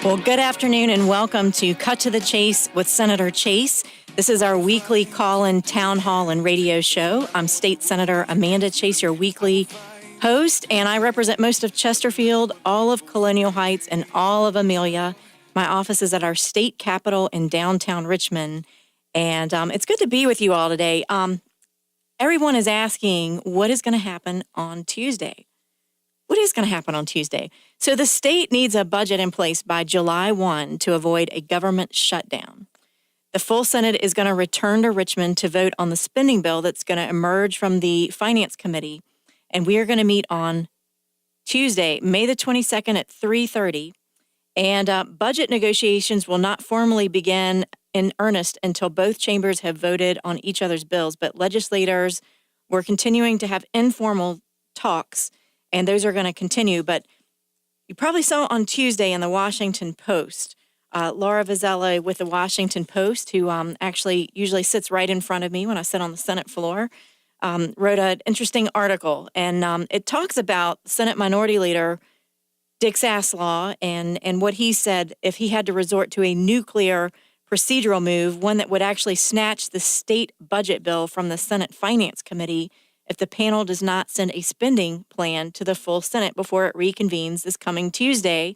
Well, good afternoon and welcome to Cut to the Chase with Senator Chase. This is our weekly call-in town hall and radio show. I'm State Senator Amanda Chase, your weekly host, and I represent most of Chesterfield, all of Colonial Heights, and all of Amelia. My office is at our state capitol in downtown Richmond, and it's good to be with you all today. Everyone is asking what is going to happen on Tuesday. What is going to happen on Tuesday? So the state needs a budget in place by July 1 to avoid a government shutdown. The full Senate is going to return to Richmond to vote on the spending bill that's going to emerge from the Finance Committee. And we are going to meet on Tuesday, May the 22nd at 3:30. And budget negotiations will not formally begin in earnest until both chambers have voted on each other's bills. But legislators were continuing to have informal talks, and those are going to continue. But you probably saw on Tuesday in the Washington Post, Laura Vizzello with the Washington Post, who actually usually sits right in front of me when I sit on the Senate floor, wrote an interesting article. And it talks about Senate Minority Leader Dick Saslaw and what he said if he had to resort to a nuclear procedural move, one that would actually snatch the state budget bill from the Senate Finance Committee if the panel does not send a spending plan to the full Senate before it reconvenes this coming Tuesday,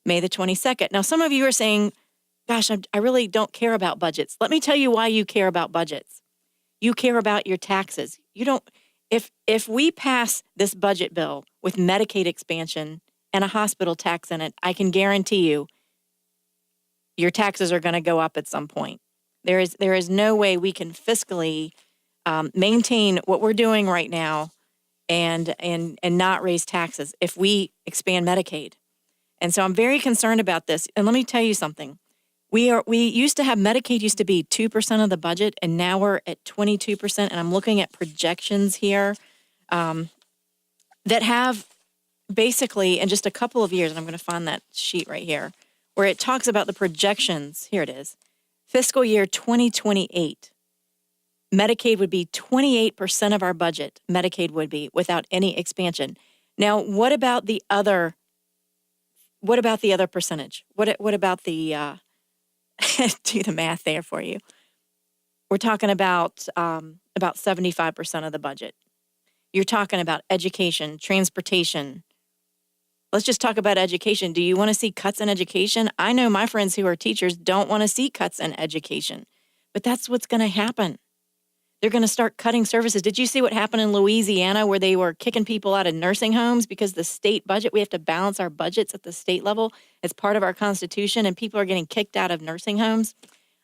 May the 22nd. Now, some of you are saying, gosh, I really don't care about budgets. Let me tell you why you care about budgets. You care about your taxes. You don't, if we pass this budget bill with Medicaid expansion and a hospital tax in it, I can guarantee you your taxes are going to go up at some point. There is no way we can fiscally maintain what we're doing right now and not raise taxes if we expand Medicaid. And so I'm very concerned about this. And let me tell you something. We used to have Medicaid used to be 2% of the budget, and now we're at 22%. And I'm looking at projections here that have basically in just a couple of years, and I'm going to find that sheet right here, where it talks about the projections. Here it is. Fiscal year 2028. Medicaid would be 28% of our budget. Medicaid would be without any expansion. Now, what about the other percentage? What about the do the math there for you? We're talking about 75% of the budget. You're talking about education, transportation. Let's just talk about education. Do you want to see cuts in education? I know my friends who are teachers don't want to see cuts in education, but that's what's going to happen. They're going to start cutting services. Did you see what happened in Louisiana where they were kicking people out of nursing homes because the state budget, we have to balance our budgets at the state level as part of our Constitution, and people are getting kicked out of nursing homes?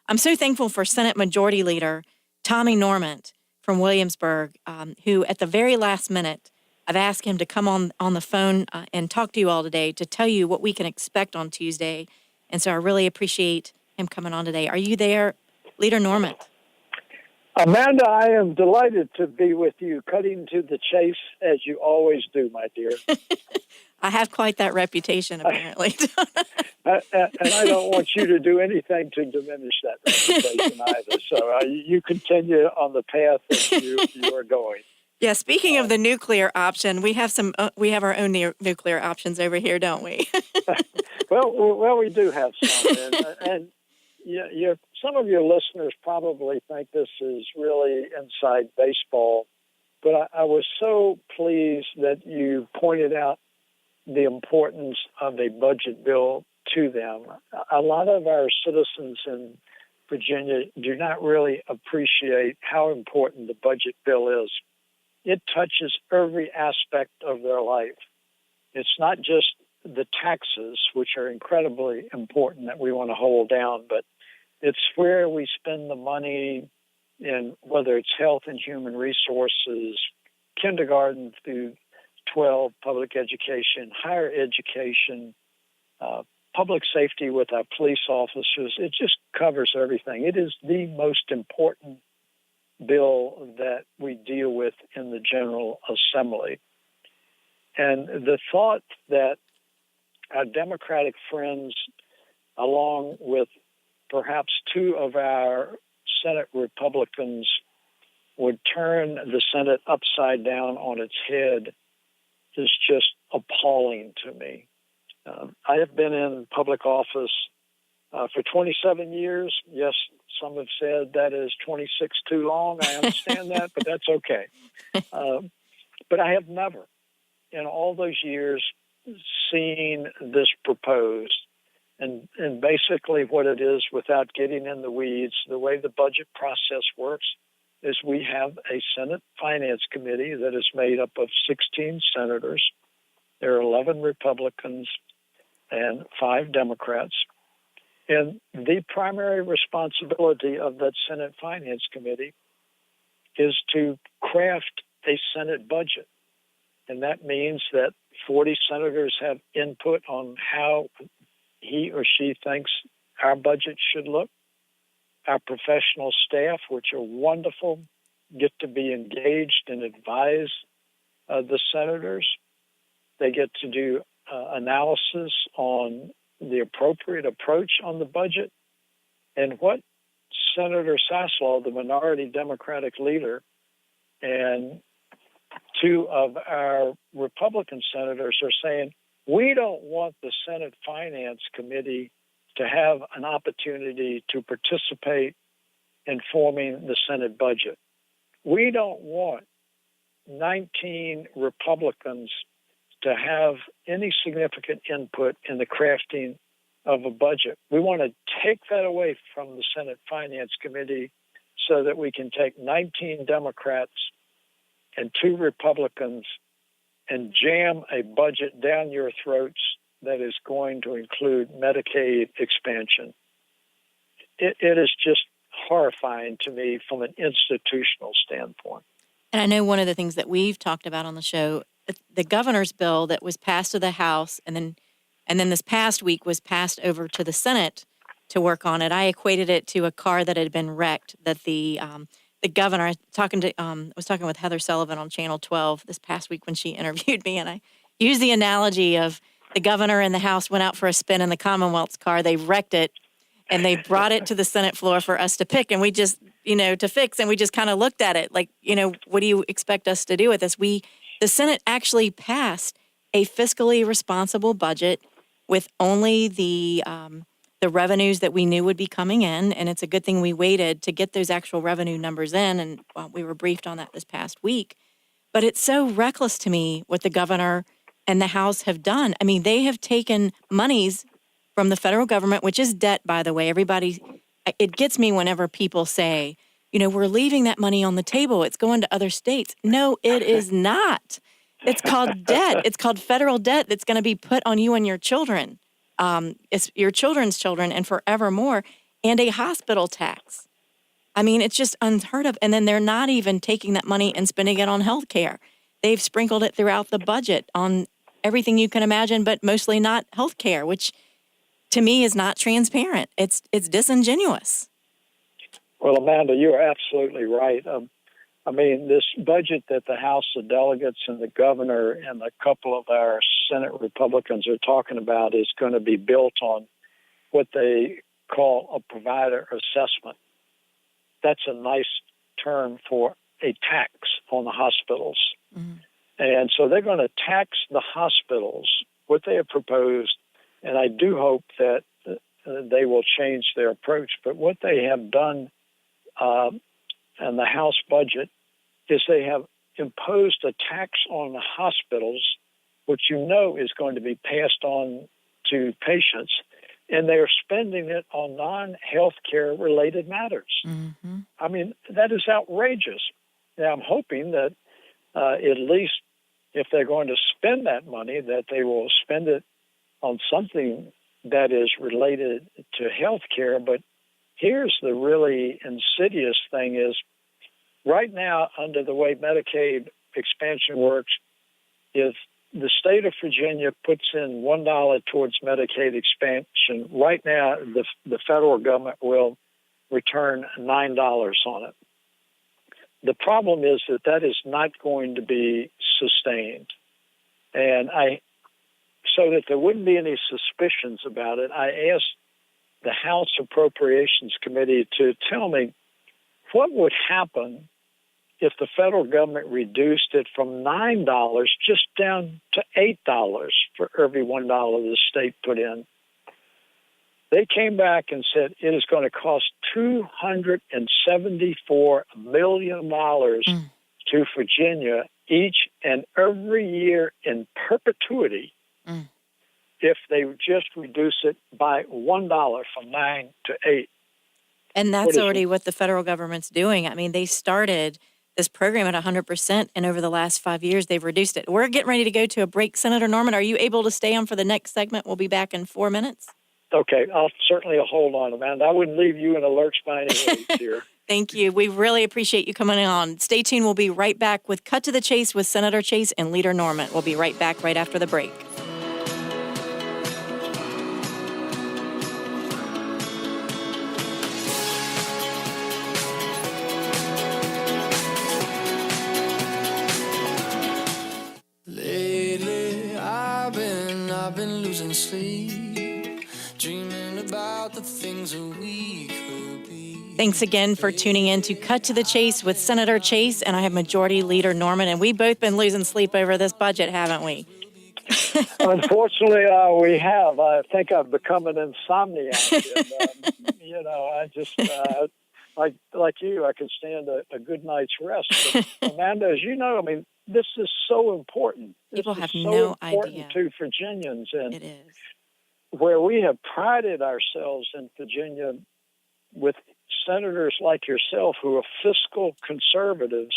I'm so thankful for Senate Majority Leader Tommy Normant from Williamsburg, who at the very last minute, I've asked him to come on the phone and talk to you all today to tell you what we can expect on Tuesday. And so I really appreciate him coming on today. Are you there, Leader Normant? Amanda, I am delighted to be with you, cutting to the chase as you always do, my dear. I have quite that reputation, apparently. And I don't want you to do anything to diminish that reputation either. So you continue on the path that you are going. Yeah, speaking of the nuclear option, we have our own nuclear options over here, don't we? Well, we do have some, and some of your listeners probably think this is really inside baseball, but I was so pleased that you pointed out the importance of a budget bill to them. A lot of our citizens in Virginia do not really appreciate how important the budget bill is. It touches every aspect of their life. It's not just the taxes, which are incredibly important that we want to hold down, but it's where we spend the money in, whether it's health and human resources, kindergarten through 12, public education, higher education, public safety with our police officers. It just covers everything. It is the most important bill that we deal with in the General Assembly. And the thought that our Democratic friends, along with perhaps two of our Senate Republicans, would turn the Senate upside down on its head is just appalling to me. I have been in public office for 27 years. Yes, some have said that is 26 too long. I understand that, but that's okay. But I have never, in all those years, seen this proposed. And basically what it is, without getting in the weeds, the way the budget process works is we have a Senate Finance Committee that is made up of 16 senators. There are 11 Republicans and 5 Democrats. And the primary responsibility of that Senate Finance Committee is to craft a Senate budget. And that means that 40 senators have input on how he or she thinks our budget should look. Our professional staff, which are wonderful, get to be engaged and advise the senators. They get to do analysis on the appropriate approach on the budget. And what Senator Saslaw, the minority Democratic leader, and 2 of our Republican senators are saying, we don't want the Senate Finance Committee to have an opportunity to participate in forming the Senate budget. We don't want 19 Republicans to have any significant input in the crafting of a budget. We want to take that away from the Senate Finance Committee so that we can take 19 Democrats and 2 Republicans and jam a budget down your throats that is going to include Medicaid expansion. It is just horrifying to me from an institutional standpoint. And I know one of the things that we've talked about on the show, the governor's bill that was passed to the House and then this past week was passed over to the Senate to work on it. I equated it to a car that had been wrecked, that the governor, I was talking with Heather Sullivan on Channel 12 this past week when she interviewed me, and I used the analogy of the governor and the House went out for a spin in the Commonwealth's car. They wrecked it, and they brought it to the Senate floor for us to pick, and we just, to fix, and we just kind of looked at it like, what do you expect us to do with this? The Senate actually passed a fiscally responsible budget with only the revenues that we knew would be coming in, and it's a good thing we waited to get those actual revenue numbers in, and we were briefed on that this past week. But it's so reckless to me what the governor and the House have done. I mean, they have taken monies from the federal government, which is debt, by the way. It gets me whenever people say, we're leaving that money on the table. It's going to other states. No, it is not. It's called debt. It's called federal debt that's going to be put on you and your children. It's your children's children and forevermore, and a hospital tax. I mean, it's just unheard of. And then they're not even taking that money and spending it on health care. They've sprinkled it throughout the budget on everything you can imagine, but mostly not health care, which to me is not transparent. It's disingenuous. Well, Amanda, you're absolutely right. This budget that the House of Delegates and the governor and a couple of our Senate Republicans are talking about is going to be built on what they call a provider assessment. That's a nice term for a tax on the hospitals. Mm-hmm. And so they're going to tax the hospitals, what they have proposed, and I do hope that they will change their approach. But what they have done in the House budget is they have imposed a tax on the hospitals, which is going to be passed on to patients, and they are spending it on non-health care related matters. Mm-hmm. I mean, that is outrageous. Now, I'm hoping that at least if they're going to spend that money, that they will spend it on something that is related to health care. But here's the really insidious thing is, right now, under the way Medicaid expansion works, if the state of Virginia puts in $1 towards Medicaid expansion, right now the federal government will return $9 on it. The problem is that is not going to be sustained. And so that there wouldn't be any suspicions about it, I asked the House Appropriations Committee to tell me what would happen if the federal government reduced it from $9 just down to $8 for every $1 the state put in. They came back and said it is going to cost $274 million to Virginia each and every year in perpetuity if they just reduce it by $1 from 9 to 8. And that's already what the federal government's doing. I mean, they started this program at 100%, and over the last 5 years, they've reduced it. We're getting ready to go to a break. Senator Normant, are you able to stay on for the next segment? We'll be back in 4 minutes. Okay, I'll certainly hold on, Amanda. I wouldn't leave you in a lurch by any means here. Thank you. We really appreciate you coming on. Stay tuned. We'll be right back with Cut to the Chase with Senator Chase and Leader Normant. We'll be right back right after the break. Lately, I've been losing sleep, dreaming about the things that we could be. Thanks again for tuning in to Cut to the Chase with Senator Chase, and I have Majority Leader Normant, and we've both been losing sleep over this budget, haven't we? Unfortunately, we have. I think I've become an insomniac. And, I just, like you, I could stand a good night's rest. But, Amanda, as you know, I mean, this is so important. People have no idea. To Virginians. And it is. Where we have prided ourselves in Virginia with senators like yourself who are fiscal conservatives,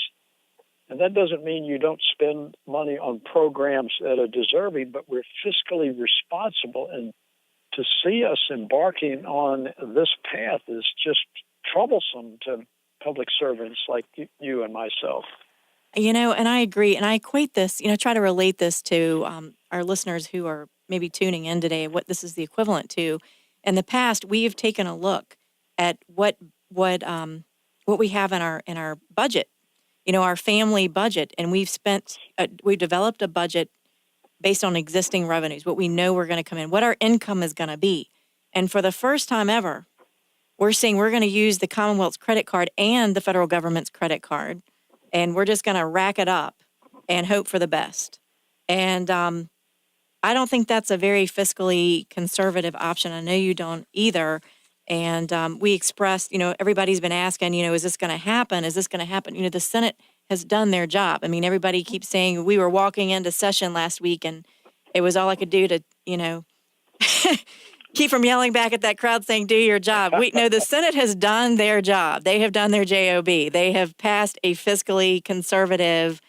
and that doesn't mean you don't spend money on programs that are deserving, but we're fiscally responsible. And to see us embarking on this path is just troublesome to public servants like you and myself. And I agree. And I equate this, try to relate this to our listeners who are maybe tuning in today, what this is the equivalent to. In the past, we have taken a look at what we have in our budget, our family budget, and we've developed a budget based on existing revenues, what we know we're going to come in, what our income is going to be. And for the first time ever, we're saying we're going to use the Commonwealth's credit card and the federal government's credit card, and we're just going to rack it up and hope for the best. And I don't think that's a very fiscally conservative option. I know you don't either. And we expressed, everybody's been asking, is this going to happen? Is this going to happen? The Senate has done their job. I mean, everybody keeps saying we were walking into session last week and it was all I could do to, keep from yelling back at that crowd saying, do your job. The Senate has done their job. They have done their job. They have passed a fiscally conservative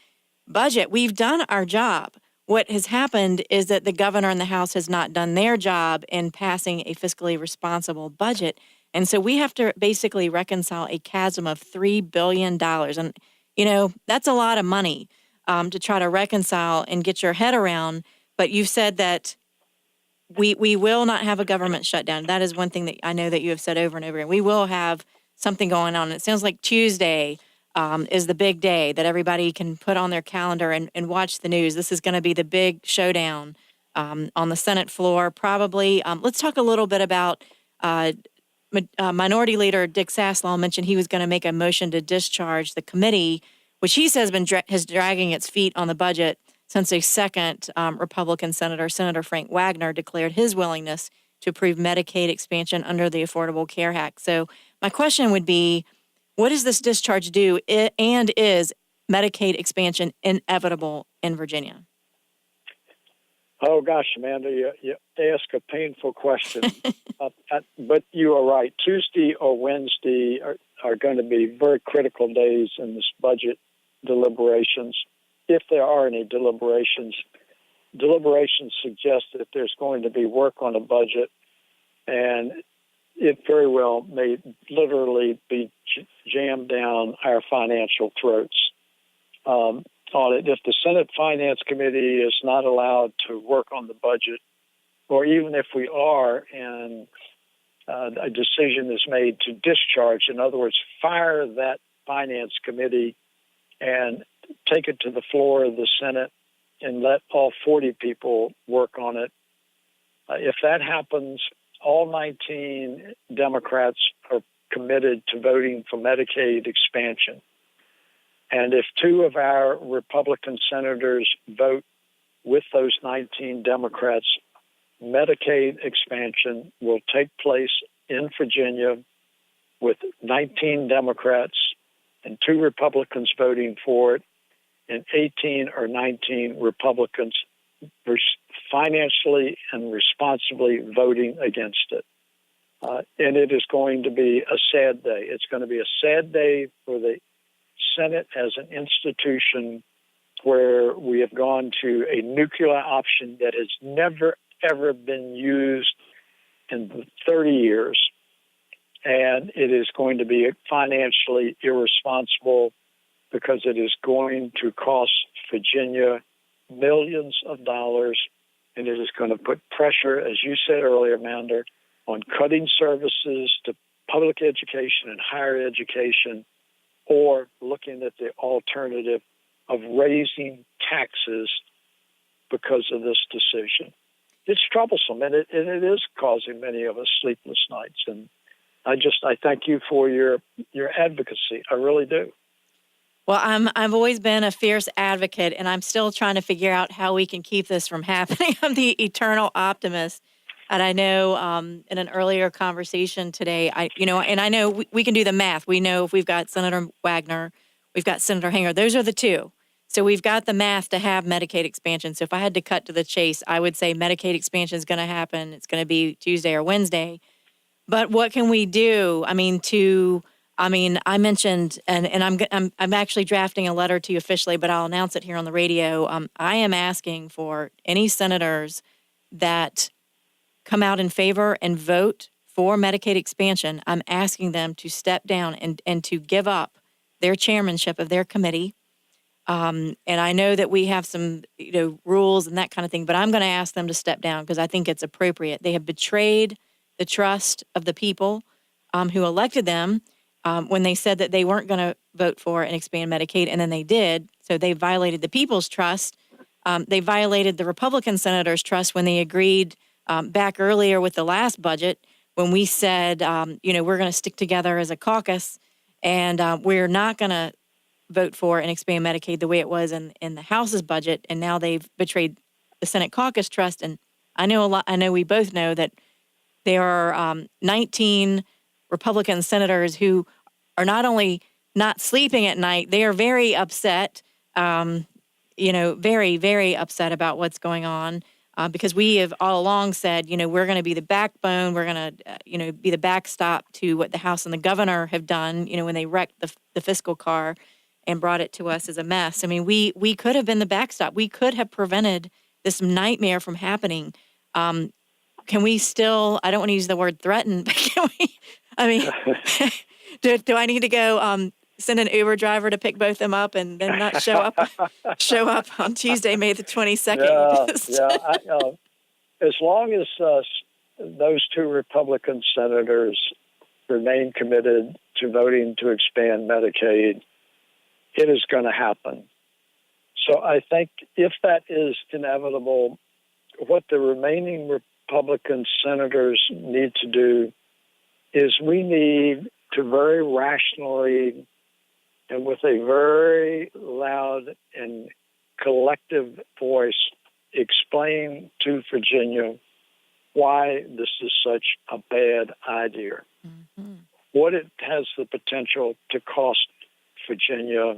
budget. We've done our job. What has happened is that the governor and the House has not done their job in passing a fiscally responsible budget. And so we have to basically reconcile a chasm of $3 billion. And, that's a lot of money to try to reconcile and get your head around. But you've said that we will not have a government shutdown. That is one thing that I know that you have said over and over again. We will have something going on. It sounds like Tuesday is the big day that everybody can put on their calendar and watch the news. This is going to be the big showdown on the Senate floor, probably. Let's talk a little bit about Minority Leader Dick Saslaw mentioned he was going to make a motion to discharge the committee, which he says has dragging its feet on the budget since a second Republican senator, Senator Frank Wagner, declared his willingness to approve Medicaid expansion under the Affordable Care Act. So my question would be, what does this discharge do, and is Medicaid expansion inevitable in Virginia? Oh, gosh, Amanda, you ask a painful question. But you are right. Tuesday or Wednesday are going to be very critical days in this budget deliberations. If there are any deliberations suggest that there's going to be work on a budget, and it very well may literally be jammed down our financial throats on it. If the Senate Finance Committee is not allowed to work on the budget, or even if we are and a decision is made to discharge, in other words, fire that Finance Committee and take it to the floor of the Senate and let all 40 people work on it. If that happens, all 19 Democrats are committed to voting for Medicaid expansion. And if two of our Republican senators vote with those 19 Democrats, Medicaid expansion will take place in Virginia with 19 Democrats and 2 Republicans voting for it and 18 or 19 Republicans financially and responsibly voting against it. And it is going to be a sad day. It's going to be a sad day for the Senate as an institution, where we have gone to a nuclear option that has never, ever been used in 30 years. And it is going to be financially irresponsible because it is going to cost Virginia millions of dollars, and it is going to put pressure, as you said earlier, Amanda, on cutting services to public education and higher education, or looking at the alternative of raising taxes because of this decision. It's troublesome, and it is causing many of us sleepless nights. And I thank you for your advocacy. I really do. Well, I've always been a fierce advocate, and I'm still trying to figure out how we can keep this from happening. I'm the eternal optimist. And I know in an earlier conversation today, I know we can do the math. We know if we've got Senator Wagner, we've got Senator Hanger. Those are the two. So we've got the math to have Medicaid expansion. So if I had to cut to the chase, I would say Medicaid expansion is going to happen. It's going to be Tuesday or Wednesday. But what can we do? I mentioned, and I'm actually drafting a letter to you officially, but I'll announce it here on the radio. I am asking for any senators that come out in favor and vote for Medicaid expansion. I'm asking them to step down and to give up their chairmanship of their committee. And I know that we have some, rules and that kind of thing, but I'm going to ask them to step down because I think it's appropriate. They have betrayed the trust of the people who elected them when they said that they weren't going to vote for and expand Medicaid, and then they did. So they violated the people's trust. They violated the Republican senators' trust when they agreed back earlier with the last budget when we said, we're going to stick together as a caucus, and we're not going to vote for and expand Medicaid the way it was in the House's budget. And now they've betrayed the Senate caucus trust. And I know we both know that there are 19 Republican senators who are not only not sleeping at night, they are very upset, very, very upset about what's going on. Because we have all along said, we're going to be the backbone, we're going to, be the backstop to what the House and the governor have done, when they wrecked the fiscal car and brought it to us as a mess. I mean, we could have been the backstop. We could have prevented this nightmare from happening. Can we still, I don't want to use the word threaten, but can we, do I need to go send an Uber driver to pick both of them up and then not show up on Tuesday, May the 22nd? Yeah. As long as those 2 Republican senators remain committed to voting to expand Medicaid, it is going to happen. So I think if that is inevitable, what the remaining Republican senators need to do is we need to very rationally and with a very loud and collective voice explain to Virginia why this is such a bad idea, what it has the potential to cost Virginia,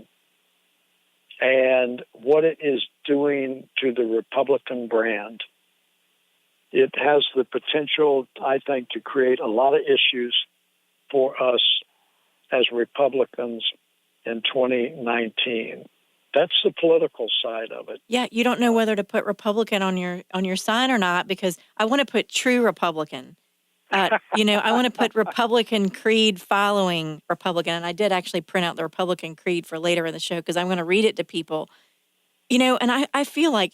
and what it is doing to the Republican brand. It has the potential, I think, to create a lot of issues for us as Republicans in 2019. That's the political side of it. Yeah, you don't know whether to put Republican on your sign or not, because I want to put true Republican. I want to put Republican creed following Republican. And I did actually print out the Republican creed for later in the show because I'm going to read it to people. And I feel like,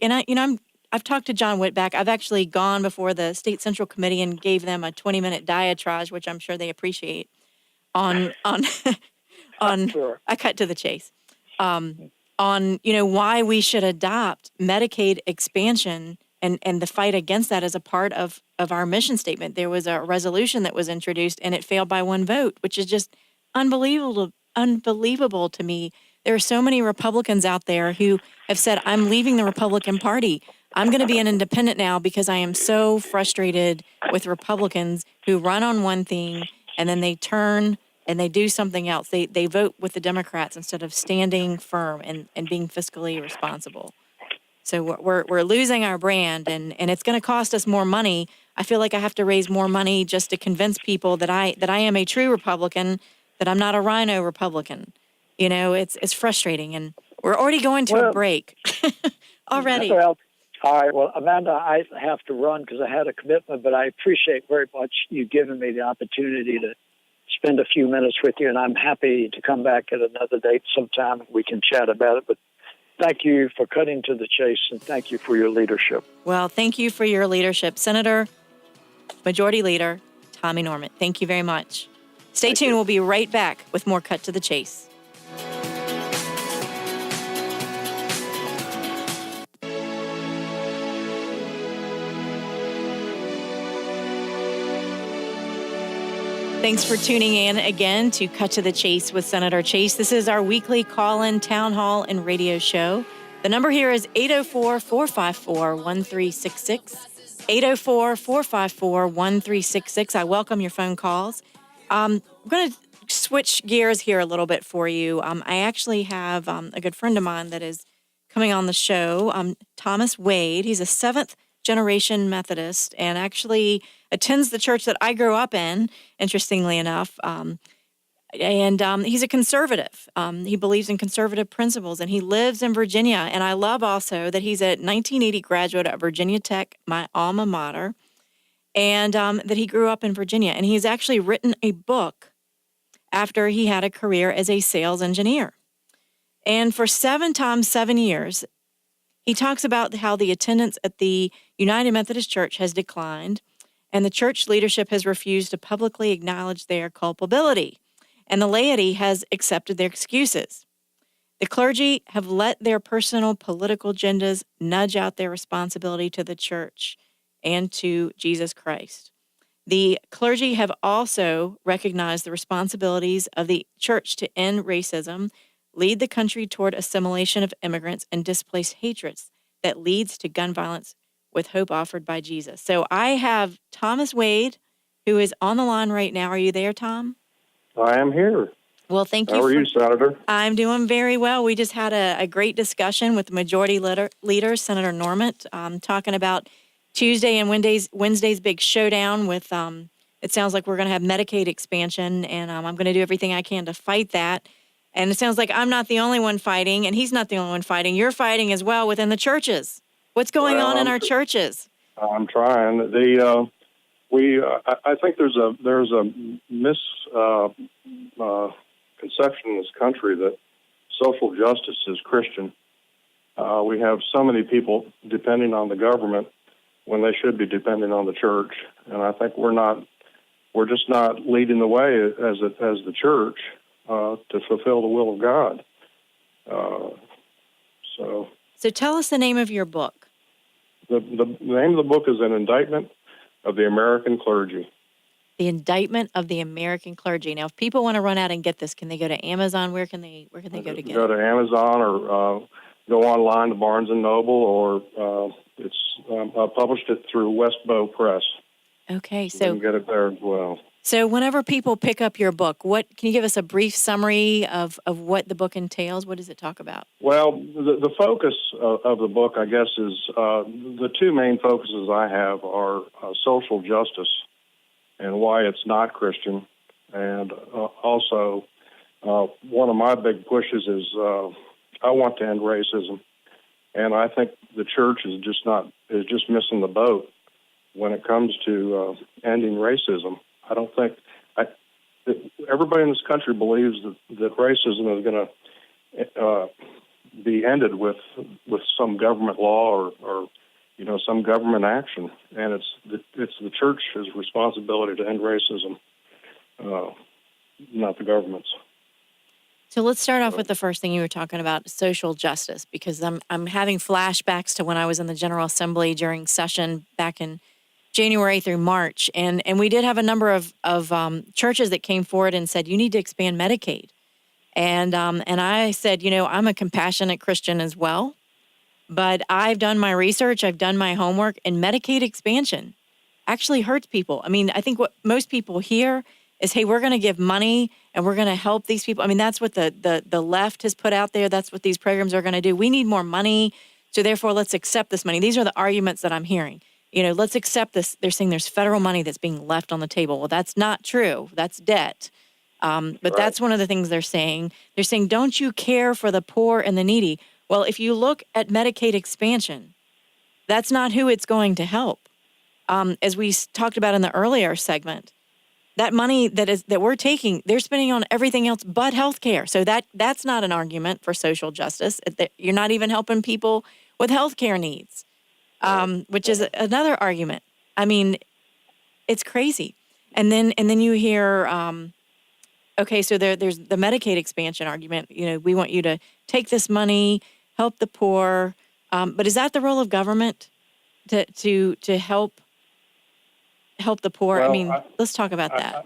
I've talked to John Whitback. I've actually gone before the State Central Committee and gave them a 20-minute diatribe, which I'm sure they appreciate, on Sure. I cut to the chase, on why we should adopt Medicaid expansion and the fight against that as a part of our mission statement. There was a resolution that was introduced and it failed by 1 vote, which is just unbelievable to me. There are so many Republicans out there who have said, I'm leaving the Republican Party. I'm going to be an independent now because I am so frustrated with Republicans who run on one thing and then they turn and they do something else. They vote with the Democrats instead of standing firm and being fiscally responsible. So we're losing our brand, and it's going to cost us more money. I feel like I have to raise more money just to convince people that I am a true Republican, that I'm not a rhino Republican. You know, it's frustrating, and we're already going to a break already. Well, all right. Well, Amanda, I have to run because I had a commitment, but I appreciate very much you giving me the opportunity to spend a few minutes with you, and I'm happy to come back at another date sometime and we can chat about it. But thank you for cutting to the chase, and thank you for your leadership. Well, thank you for your leadership, Senator, Majority Leader Tommy Normant. Thank you very much. Stay tuned. We'll be right back with more Cut to the Chase. Thanks for tuning in again to Cut to the Chase with Senator Chase. This is our weekly call-in town hall and radio show. The number here is 804-454-1366. 804-454-1366. I welcome your phone calls. I'm going to switch gears here a little bit for you. I actually have a good friend of mine that is coming on the show, Thomas Wade. He's a seventh-generation Methodist and actually attends the church that I grew up in, interestingly enough. And he's a conservative. He believes in conservative principles, and he lives in Virginia. And I love also that he's a 1980 graduate of Virginia Tech, my alma mater, and that he grew up in Virginia. And he's actually written a book after he had a career as a sales engineer. And for 7 years, he talks about how the attendance at the United Methodist Church has declined, and the church leadership has refused to publicly acknowledge their culpability, and the laity has accepted their excuses. The clergy have let their personal political agendas nudge out their responsibility to the church and to Jesus Christ. The clergy have also recognized the responsibilities of the church to end racism, lead the country toward assimilation of immigrants, and displace hatreds that leads to gun violence with hope offered by Jesus. So I have Thomas Wade, who is on the line right now. Are you there, Tom? I am here. Well, thank you. How are you, Senator? I'm doing very well. We just had a great discussion with the Majority Leader, Senator Normant, talking about Tuesday and Wednesday's big showdown with, it sounds like we're going to have Medicaid expansion, and I'm going to do everything I can to fight that. And it sounds like I'm not the only one fighting, and he's not the only one fighting. You're fighting as well within the churches. What's going on in our churches? I'm trying. I think there's a misconception in this country that social justice is Christian. We have so many people depending on the government when they should be depending on the church, and I think we're just not leading the way as the church to fulfill the will of God. So tell us the name of your book. The name of the book is An Indictment of the American Clergy. The Indictment of the American Clergy. Now, if people want to run out and get this, can they go to Amazon? Where can they go to get it? Go to Amazon or go online to Barnes & Noble, or I published it through Westbow Press. Okay, so you can get it there as well. So whenever people pick up your book, can you give us a brief summary of what the book entails? What does it talk about? Well, the focus of the book, I guess, is the two main focuses I have are social justice and why it's not Christian. And also, one of my big pushes is I want to end racism. And I think the church is just missing the boat when it comes to ending racism. I don't think everybody in this country believes that racism is going to be ended with some government law or some government action, and it's the church's responsibility to end racism, not the government's. So let's start off with the first thing you were talking about, social justice, because I'm having flashbacks to when I was in the General Assembly during session back in January through March, and we did have a number of churches that came forward and said, you need to expand Medicaid. And I said, I'm a compassionate Christian as well. But I've done my research, I've done my homework, and Medicaid expansion actually hurts people. I mean, I think what most people hear is, hey, we're going to give money and we're going to help these people. I mean, that's what the left has put out there. That's what these programs are going to do. We need more money, so therefore let's accept this money. These are the arguments that I'm hearing. Let's accept this. They're saying there's federal money that's being left on the table. Well, that's not true. That's debt. But Right. that's one of the things they're saying. They're saying, don't you care for the poor and the needy? Well, if you look at Medicaid expansion, that's not who it's going to help. As we talked about in the earlier segment, that money that we're taking, they're spending on everything else but healthcare. So that's not an argument for social justice. You're not even helping people with healthcare needs, which is another argument. I mean, it's crazy. And then you hear, okay, so there's the Medicaid expansion argument. We want you to take this money, help the poor, but is that the role of government to help the poor? Well, I mean, let's talk about that.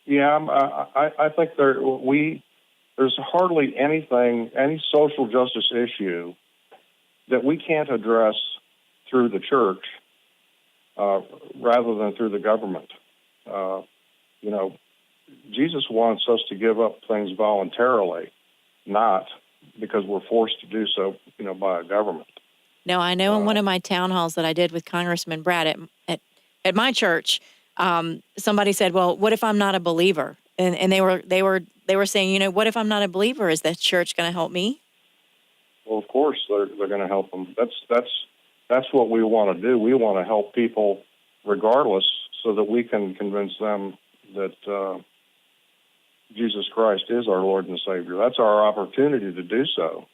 I think there's hardly any social justice issue that we can't address through the church rather than through the government. Jesus wants us to give up things voluntarily, not because we're forced to do so, by a government. No, I know in one of my town halls that I did with Congressman Brad at my church, somebody said, "Well, what if I'm not a believer?" And they were saying, what if I'm not a believer? Is the church going to help me? Well, of course they're going to help them. That's what we want to do. We want to help people regardless, so that we can convince them that Jesus Christ is our Lord and Savior. That's our opportunity to do so.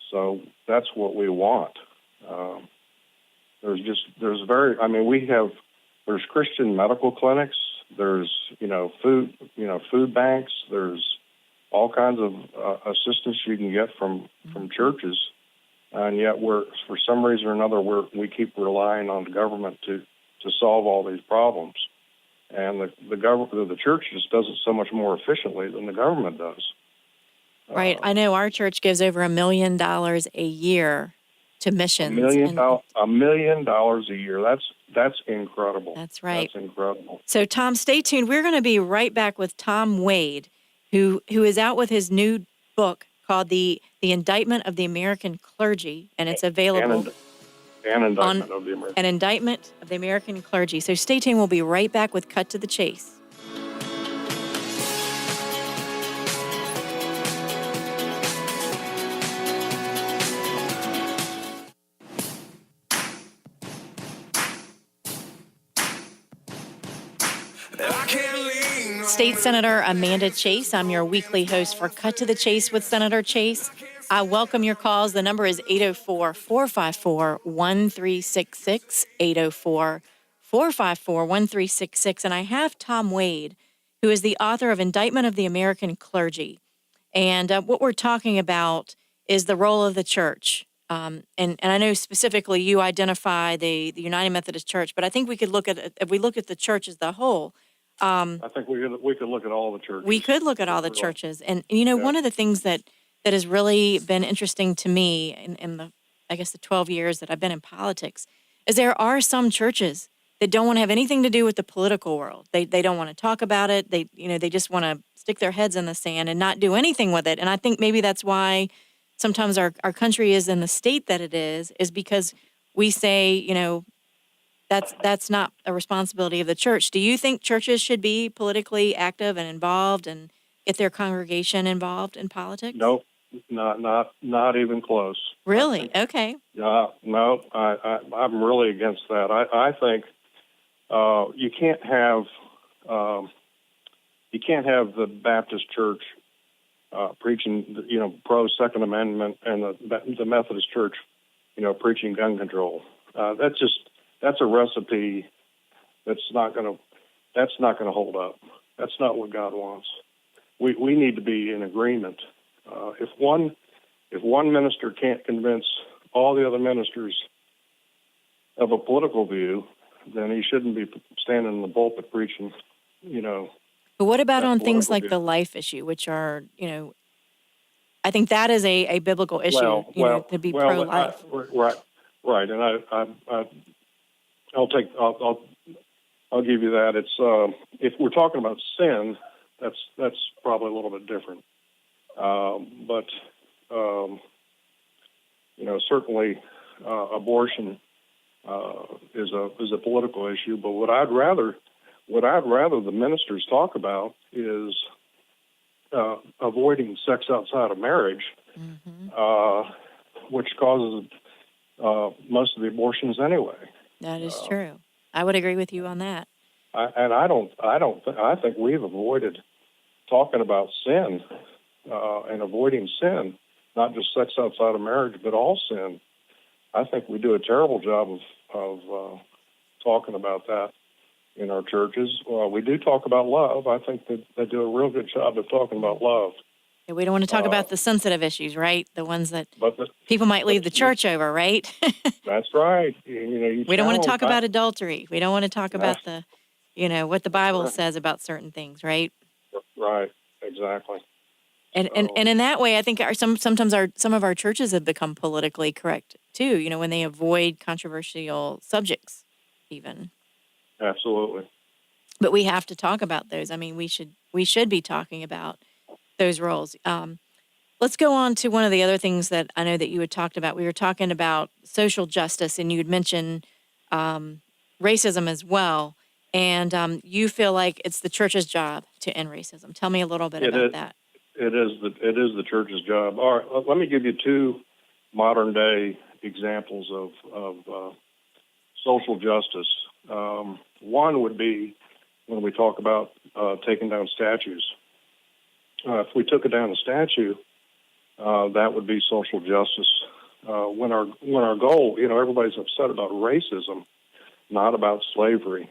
So that's what we want. There's Christian medical clinics. There's food banks. There's all kinds of assistance you can get from churches, and yet for some reason or another we keep relying on the government to solve all these problems, and the church just does it so much more efficiently than the government does. Right. I know our church gives over $1 million a year to missions. $1 million a year. That's incredible. That's right. That's incredible. So, Tom, stay tuned. We're going to be right back with Tom Wade, who is out with his new book called The Indictment of the American Clergy, and it's available. An indictment of the American. An indictment of the American clergy. So stay tuned. We'll be right back with Cut to the Chase. State Senator Amanda Chase. I'm your weekly host for Cut to the Chase with Senator Chase. I welcome your calls. The number is 804-454-1366, 804-454-1366. And I have Tom Wade, who is the author of Indictment of the American Clergy. And what we're talking about is the role of the church. And I know specifically you identify the United Methodist Church, but I think we could look at, if we look at the church as the whole, I think we could look at all the churches. We could look at all the churches. And, one of the things that has really been interesting to me in the 12 years that I've been in politics is there are some churches that don't want to have anything to do with the political world. They don't want to talk about it. They just want to stick their heads in the sand and not do anything with it. And I think maybe that's why sometimes our country is in the state that it is because we say, that's not a responsibility of the church. Do you think churches should be politically active and involved and get their congregation involved in politics? Nope, not even close. Really? Okay. No, I'm really against that. I think you can't have the Baptist Church preaching, pro Second Amendment, and the Methodist Church, preaching gun control. That's a recipe that's not going to hold up. That's not what God wants. We need to be in agreement. If one minister can't convince all the other ministers of a political view, then he shouldn't be standing in the pulpit preaching. But what about on things like the life issue, which are I think that is a biblical issue, to be pro-life. Right, and I'll give you that. It's if we're talking about sin, that's probably a little bit different. But certainly abortion is a political issue. But what I'd rather the ministers talk about is avoiding sex outside of marriage, which causes most of the abortions anyway. That is true. I would agree with you on that. I think we've avoided talking about sin and avoiding sin, not just sex outside of marriage, but all sin. I think we do a terrible job of talking about that in our churches. We do talk about love. I think that they do a real good job of talking about love. Yeah, we don't want to talk about the sensitive issues, right? The ones that people might leave the church over, right? That's right. We don't want to talk about adultery. We don't want to talk about what the Bible says about certain things, right? Right. Exactly. And in that way, I think sometimes some of our churches have become politically correct too. When they avoid controversial subjects, even. Absolutely. But we have to talk about those. I mean, we should be talking about those roles. Let's go on to one of the other things that I know that you had talked about. We were talking about social justice, and you had mentioned racism as well. And you feel like it's the church's job to end racism. Tell me a little bit about that. It is the church's job. All right, let me give you two modern day examples of social justice. One would be when we talk about taking down statues. If we took down a statue, that would be social justice. When our goal, everybody's upset about racism, not about slavery.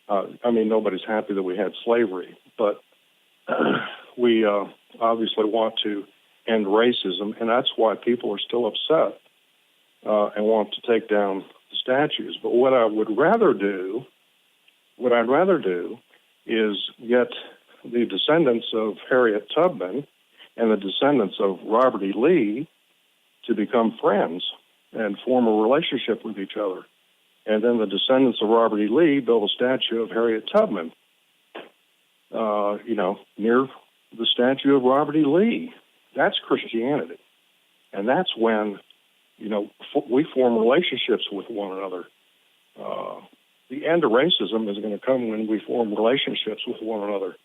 Nobody's happy that we had slavery, but we obviously want to end racism, and that's why people are still upset and want to take down the statues. But what I'd rather do is get the descendants of Harriet Tubman and the descendants of Robert E. Lee to become friends and form a relationship with each other. And then the descendants of Robert E. Lee build a statue of Harriet Tubman, near the statue of Robert E. Lee. That's Christianity. And that's when, we form relationships with one another. The end of racism is going to come when we form relationships with one another.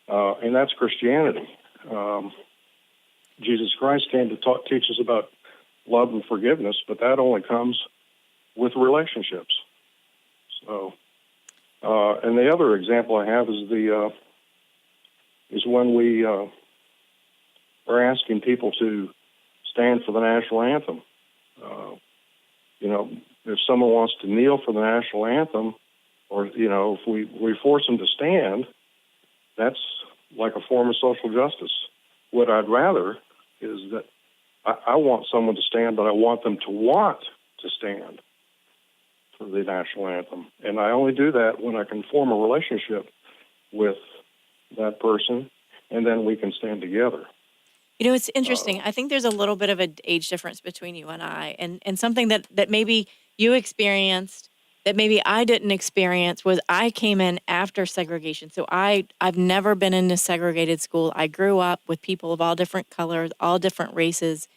And that's Christianity. Jesus Christ came to teach us about love and forgiveness, but that only comes with relationships. So, and the other example I have is when we are asking people to stand for the national anthem. If someone wants to kneel for the national anthem, or if we force them to stand, that's like a form of social justice. What I'd rather is that I want someone to stand, but I want them to want to stand for the national anthem. And I only do that when I can form a relationship with that person, and then we can stand together. It's interesting. I think there's a little bit of an age difference between you and I, and something that maybe you experienced that maybe I didn't experience was I came in after segregation. So I've never been in a segregated school. I grew up with people of all different colors, all different races,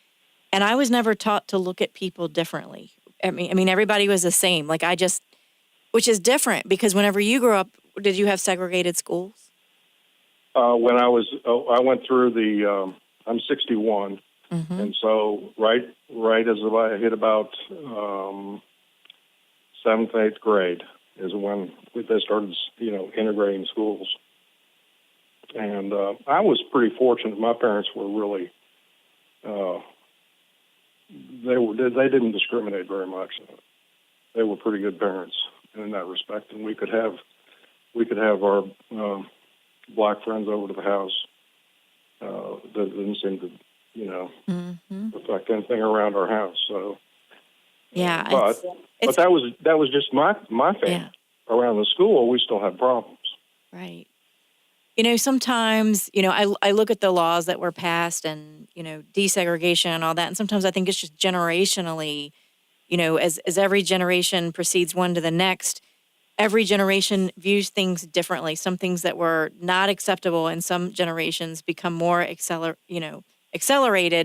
and I was never taught to look at people differently. I mean, everybody was the same. Which is different because whenever you grew up, did you have segregated schools? I went through I'm 61, and so right as I hit about 7th, 8th grade is when they started, integrating schools. And I was pretty fortunate. My parents were really, they didn't discriminate very much. They were pretty good parents in that respect, and we could have our black friends over to the house. That didn't seem to, affect anything around our house. So, yeah. But that was just my family. Yeah. Around the school, we still had problems. Right. sometimes, I look at the laws that were passed and, desegregation and all that. And sometimes I think it's just generationally, as every generation proceeds one to the next, every generation views things differently. Some things that were not acceptable in some generations become more accelerated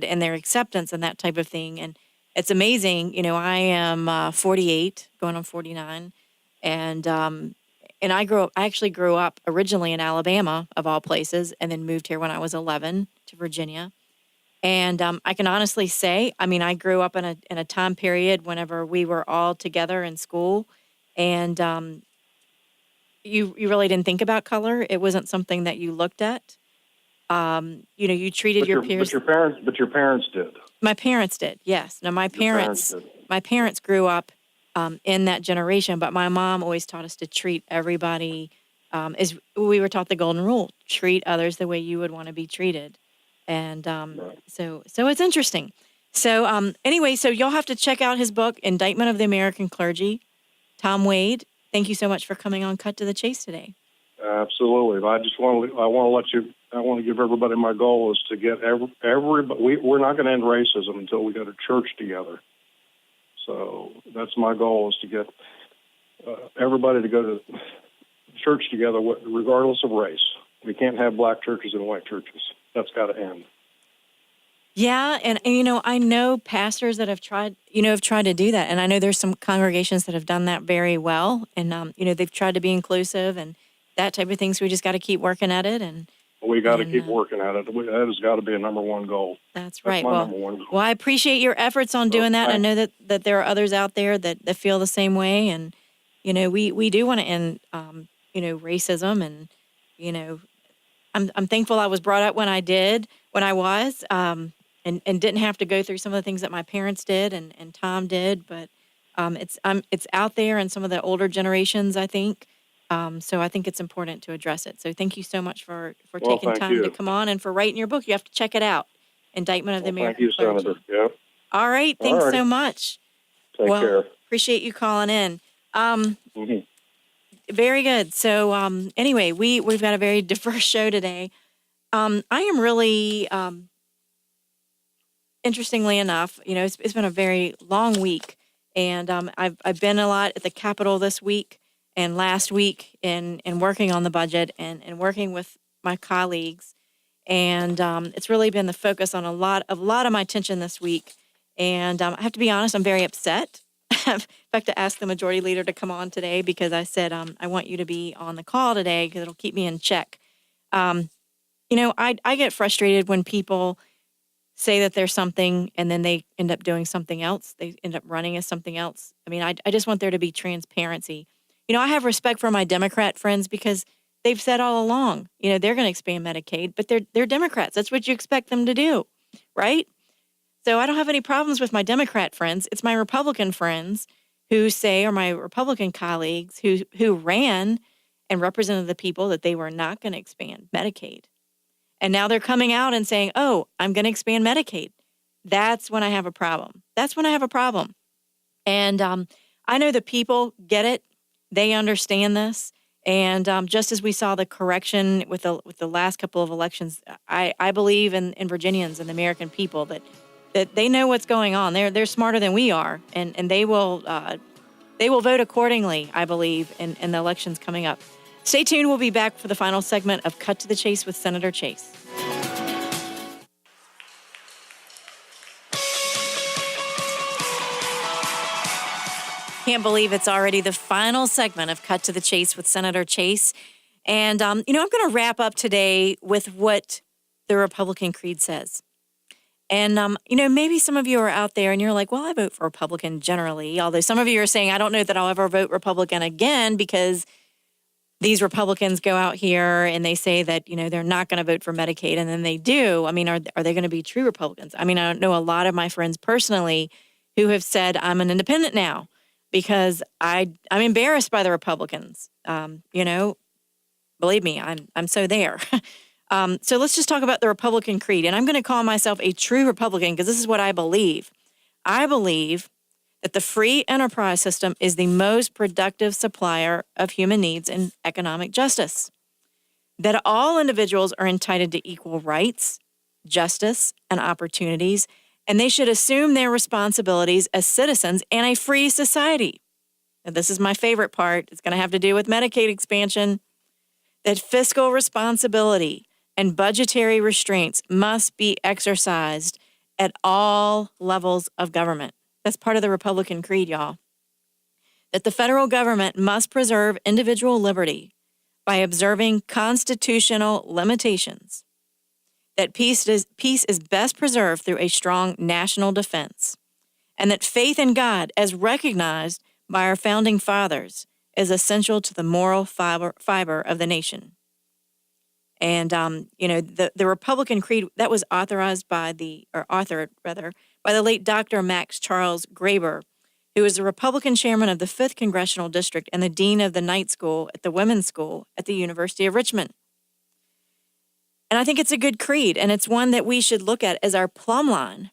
in their acceptance and that type of thing. And it's amazing. I am 48, going on 49, and I actually grew up originally in Alabama, of all places, and then moved here when I was 11 to Virginia. And I can honestly say, I grew up in a time period whenever we were all together in school, and you really didn't think about color. It wasn't something that you looked at. You treated your peers. But your parents did. My parents did, yes. Now my parents grew up in that generation, but my mom always taught us to treat everybody as we were taught the golden rule: treat others the way you would want to be treated. And Right. so it's interesting. So anyway, so you'll have to check out his book, Indictment of the American Clergy. Tom Wade, thank you so much for coming on Cut to the Chase today. Absolutely. I want to give everybody my goal is to get everybody. We're not going to end racism until we go to church together. So that's my goal, is to get everybody to go to church together, regardless of race. We can't have black churches and white churches. That's got to end. Yeah, and I know pastors that have tried to do that, and I know there's some congregations that have done that very well, and they've tried to be inclusive and that type of thing. So we just got to keep working at it, and we got to keep working at it. That has got to be a number one goal. That's right. My number one goal. Well, I appreciate your efforts on doing that. I know that there are others out there that feel the same way, and we do want to end racism, and I'm thankful I was brought up when I was. And didn't have to go through some of the things that my parents did and Tom did, but it's out there in some of the older generations, I think. So I think it's important to address it. So thank you so much for taking time to come on and for writing your book. You have to check it out, Indictment of the American Clergy. Thank you, Senator. Yeah. All right. Thanks so much. Take care. Appreciate you calling in. Mm-hmm. Very good. So anyway, we've got a very diverse show today. I am really... interestingly enough, it's been a very long week, and I've been a lot at the Capitol this week and last week in working on the budget and working with my colleagues, and it's really been the focus on a lot of my attention this week. And I have to be honest, I'm very upset. In fact, to ask the majority leader to come on today, because I said I want you to be on the call today because it'll keep me in check. I get frustrated when people say that there's something and then they end up doing something else. They end up running as something else. I just want there to be transparency. I have respect for my Democrat friends because they've said all along, they're going to expand Medicaid, but they're Democrats. That's what you expect them to do, right? So I don't have any problems with my Democrat friends. It's my Republican friends who say, or my Republican colleagues who ran and represented the people, that they were not going to expand Medicaid. And now they're coming out and saying, oh, I'm going to expand Medicaid. That's when I have a problem. And I know the people get it. They understand this. And just as we saw the correction with the last couple of elections, I believe in Virginians and the American people that they know what's going on. They're smarter than we are, and they will vote accordingly, I believe, in the elections coming up. Stay tuned. We'll be back for the final segment of Cut to the Chase with Senator Chase. Can't believe it's already the final segment of Cut to the Chase with Senator Chase. And, I'm going to wrap up today with what the Republican Creed says. And, maybe some of you are out there and you're like, well, I vote for Republican generally. Although some of you are saying, I don't know that I'll ever vote Republican again because these Republicans go out here and they say that, they're not going to vote for Medicaid, and then they do. Are they going to be true Republicans? I know a lot of my friends personally who have said, I'm an independent now because I'm embarrassed by the Republicans. Believe me, I'm so there. So let's just talk about the Republican Creed. And I'm going to call myself a true Republican because this is what I believe. I believe that the free enterprise system is the most productive supplier of human needs and economic justice. that all individuals are entitled to equal rights, justice, and opportunities, and they should assume their responsibilities as citizens in a free society. And this is my favorite part. It's going to have to do with Medicaid expansion. That fiscal responsibility and budgetary restraints must be exercised at all levels of government. That's part of the Republican creed, y'all. That the federal government must preserve individual liberty by observing constitutional limitations. That peace is best preserved through a strong national defense. And that faith in God, as recognized by our founding fathers, is essential to the moral fiber of the nation. And, the Republican creed that was authored by the late Dr. Max Charles Graber, who was the Republican chairman of the 5th Congressional District and the dean of the night school at the Women's School at the University of Richmond. And I think it's a good creed, and it's one that we should look at as our plumb line,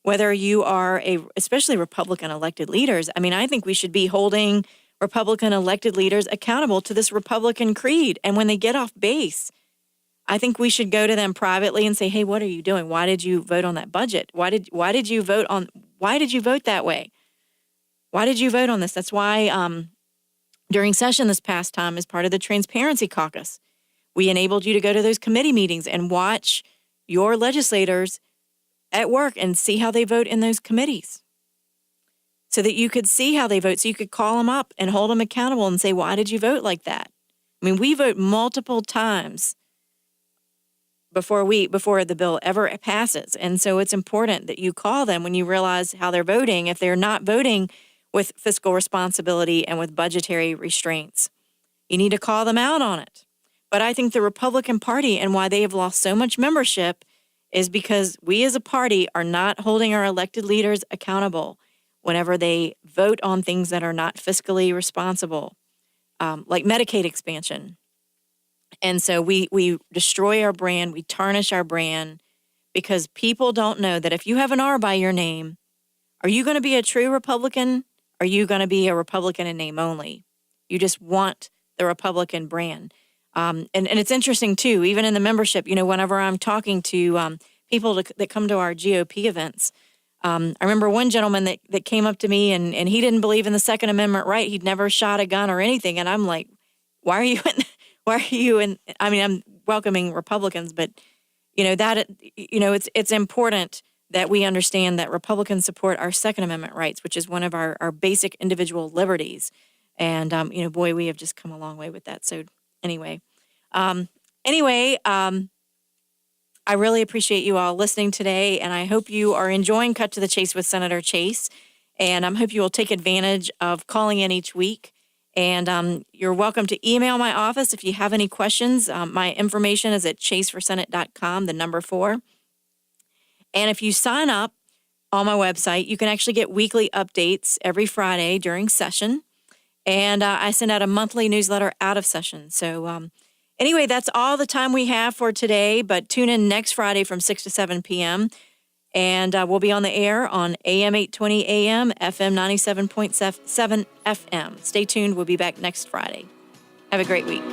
whether you are especially Republican elected leaders. I mean, I think we should be holding Republican elected leaders accountable to this Republican creed. And when they get off base, I think we should go to them privately and say, hey, what are you doing? Why did you vote on that budget? Why did you vote that way? Why did you vote on this? That's why during session this past time, as part of the Transparency Caucus, we enabled you to go to those committee meetings and watch your legislators at work and see how they vote in those committees so that you could see how they vote, so you could call them up and hold them accountable and say, why did you vote like that? I mean, we vote multiple times before the bill ever passes. And so it's important that you call them when you realize how they're voting, if they're not voting with fiscal responsibility and with budgetary restraints. You need to call them out on it. But I think the Republican Party and why they have lost so much membership is because we as a party are not holding our elected leaders accountable whenever they vote on things that are not fiscally responsible, like Medicaid expansion. And so we destroy our brand, we tarnish our brand, because people don't know that if you have an R by your name, are you going to be a true Republican? Or are you going to be a Republican in name only? You just want the Republican brand. And it's interesting, too, even in the membership, whenever I'm talking to people that come to our GOP events, I remember one gentleman that came up to me and he didn't believe in the Second Amendment right. He'd never shot a gun or anything. And I'm like, why are you in, I mean, I'm welcoming Republicans, but, it's important that we understand that Republicans support our Second Amendment rights, which is one of our basic individual liberties. And, boy, we have just come a long way with that. So anyway, I really appreciate you all listening today, and I hope you are enjoying Cut to the Chase with Senator Chase, and I hope you will take advantage of calling in each week. And you're welcome to email my office if you have any questions. My information is at chaseforsenate.com, the number 4. And if you sign up on my website, you can actually get weekly updates every Friday during session. And I send out a monthly newsletter out of session. So anyway, that's all the time we have for today. But tune in next Friday from 6 to 7 p.m. And we'll be on the air on AM 820 AM, FM 97.7 FM. Stay tuned. We'll be back next Friday. Have a great week.